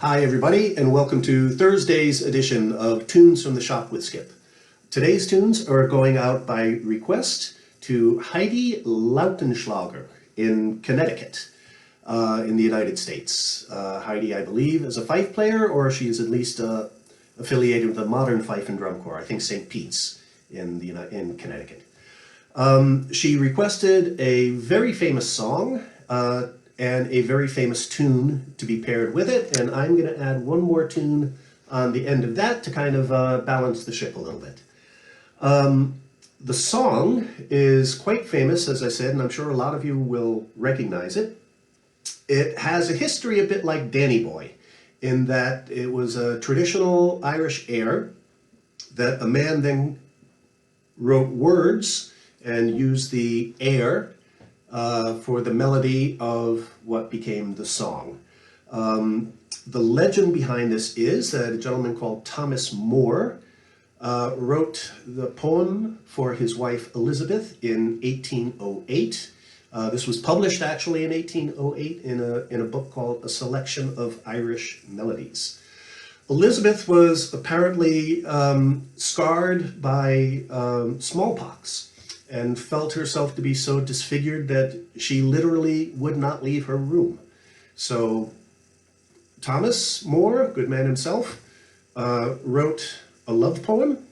Hi everybody, and welcome to Thursday's edition of Tunes from the Shop with Skip. Today's tunes are going out by request to Heidi Lautenschlager in Connecticut, in the United States. Heidi, I believe, is a fife player, or she is at least affiliated with a modern fife and drum corps, I think St. Pete's in Connecticut. She requested a very famous song and a very famous tune to be paired with it, and I'm going to add one more tune on the end of that to kind of balance the ship a little bit. The song is quite famous, as I said, and I'm sure a lot of you will recognize it. It has a history a bit like Danny Boy, in that it was a traditional Irish air that a man then wrote words and used the air for the melody of what became the song. The legend behind this is that a gentleman called Thomas Moore wrote the poem for his wife Elizabeth in 1808. This was published actually in 1808 in a book called A Selection of Irish Melodies. Elizabeth was apparently scarred by smallpox and felt herself to be so disfigured that she literally would not leave her room. So Thomas Moore, good man himself, wrote a love poem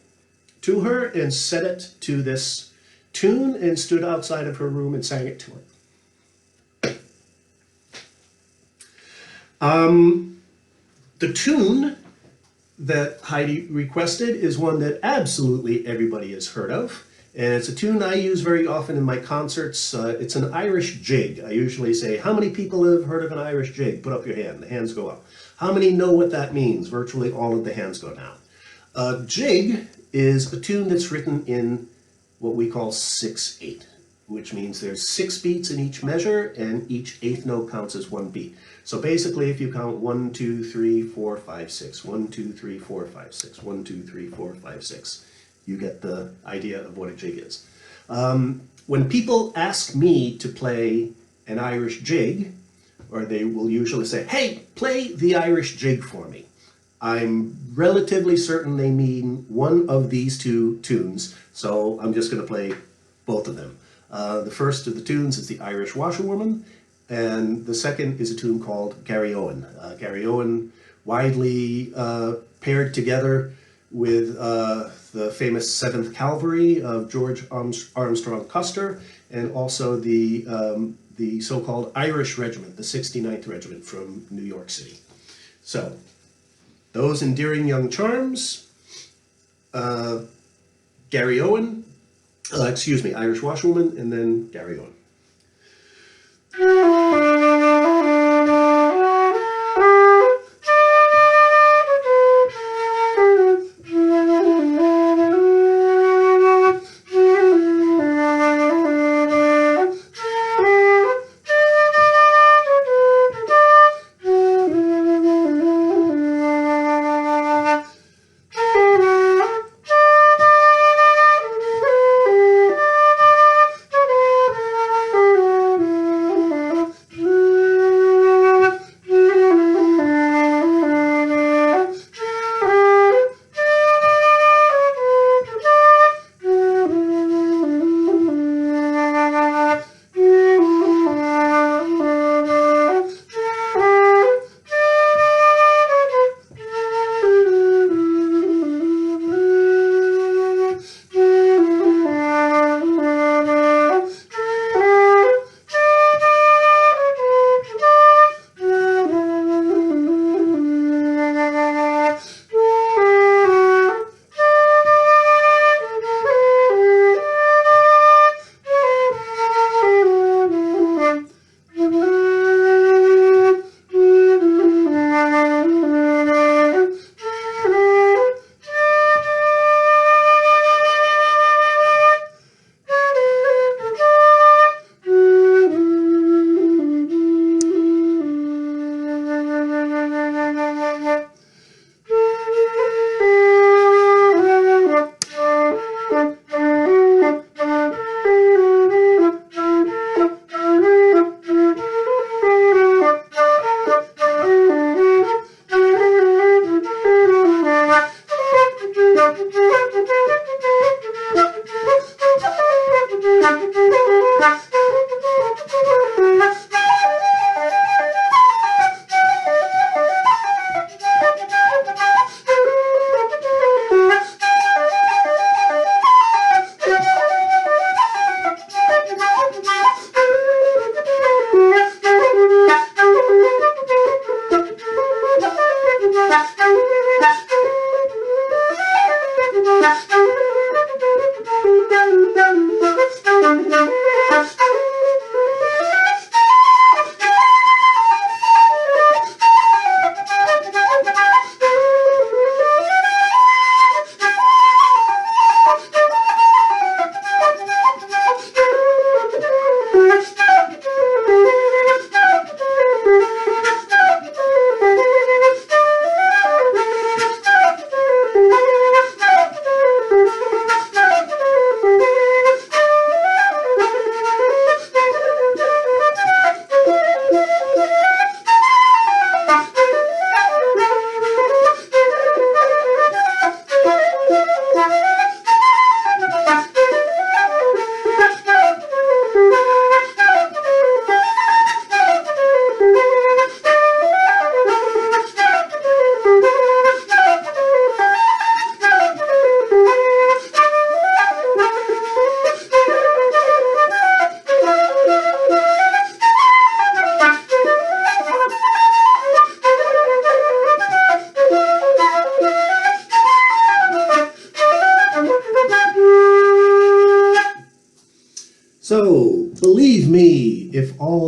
to her and set it to this tune and stood outside of her room and sang it to her. The tune that Heidi requested is one that absolutely everybody has heard of. And it's a tune I use very often in my concerts. It's an Irish jig. I usually say, how many people have heard of an Irish jig? Put up your hand. The hands go up. How many know what that means? Virtually all of the hands go down. A jig is a tune that's written in what we call 6/8, which means there's 6 beats in each measure, and each eighth note counts as 1 beat. So basically, if you count 1, 2, 3, 4, 5, 6, 1, 2, 3, 4, 5, 6, 1, 2, 3, 4, 5, 6. You get the idea of what a jig is. When people ask me to play an Irish jig, or they will usually say, hey, play the Irish jig for me, I'm relatively certain they mean one of these two tunes, so I'm just going to play both of them. The first of the tunes is the Irish Washerwoman, and the second is a tune called Garry Owen. Garry Owen, widely paired together with the famous 7th Cavalry of George Armstrong Custer, and also the so-called Irish Regiment, the 69th Regiment from New York City. So, those endearing young charms, Garry Owen, Irish Washerwoman, and then Garry Owen.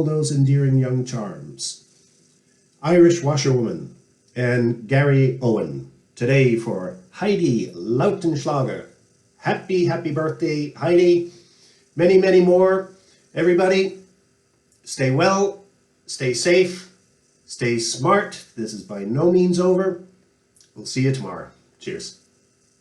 all those endearing young charms. Irish Washerwoman and Garry Owen today for Heidi Lautenschlager. Happy, happy birthday, Heidi. Many, many more. Everybody, stay well, stay safe, stay smart. This is by no means over. We'll see you tomorrow. Cheers.